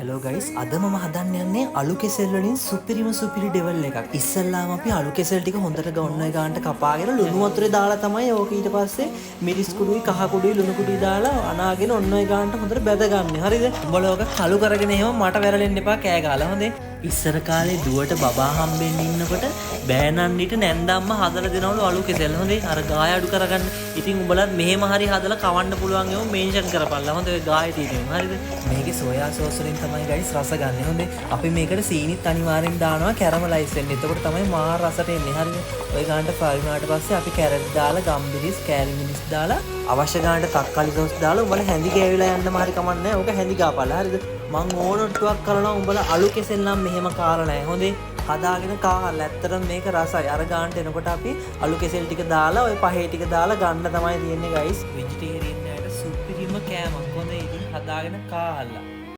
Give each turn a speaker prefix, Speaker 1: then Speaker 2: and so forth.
Speaker 1: Hello guys අද මම හදන්න යන්නේ අලු කෙසෙල් වලින් සුපිරි ඩෙවල් එකක්. ඉස්සල්ලාම අපි අලු කෙසෙල් ටික හොඳට ගොන්න ගානට කපාගෙන ලුණු වතුරේ දාලා තමයි ඕක ඊට පස්සේ මිරිස් කුඩුයි කහ කුඩුයි ලුණු කුඩුයි දාලා අනාගෙන ඔන්න ඔය ගානට හොඳට බැදගන්නේ. හරිද? උඹලා ඕක කළු කරගෙන එහෙම මට වැරලෙන්න එපා කෑ ගාලා. හොඳේ. ඉස්සර කාලේ දුවට බබා හම්බෙන්න ඉන්නකොට බෑනන්නිට නැන්දම්ම හදලා දෙනවලු අලු කෙසෙල්. හොඳේ. අර ගාය අඩු කරගන්න. ඉතින් උඹලත් මෙහෙම හරි හදලා කවන්න පුළුවන් ඒවා මෙන්ෂන් කරපල්ලා. හොඳේ. ඔය ගාය තියෙනවා. හරිද? මේකේ සෝයා සෝස් වලින් තමයි ගයිස් රස ගන්න. හොඳේ. අපි මේකට සීනිත් අනිවාර්යෙන් දානවා කැරමලයිස් වෙන්න. එතකොට තමයි මාර රසට එන්නේ. හරිද? ඔය ගානට ෆ්‍රයි වුණාට පස්සේ අපි කැරට් දාලා ගම්බිරිස් කෑලි මිරිස් දාලා අවශ්‍ය ගානට තක්කාලි සෝස් දාලා උඹලා හැඳි ගෑවිලා යන්න මාරි කමක් නැහැ. ඕක හැඳි ගාපල්ලා. හරිද? මං ඕනට්ටුවක් කරනවා උඹලා අලු කෙසෙල් නම් මෙහෙම කාලා නැහැ. හොඳේ. හදාගෙන කාලා ඇත්තටම මේක රසයි. අර ගානට එනකොට අපි අලු කෙසෙල් ටික දාලා ඔය පහේ ටික දාලා ගන්න තමයි තියෙන්නේ ගයිස්. වෙජිටේරියන් අයට සුපිරිම කෑමක්. හොඳේ. ඉතින් හදාගෙන කාලා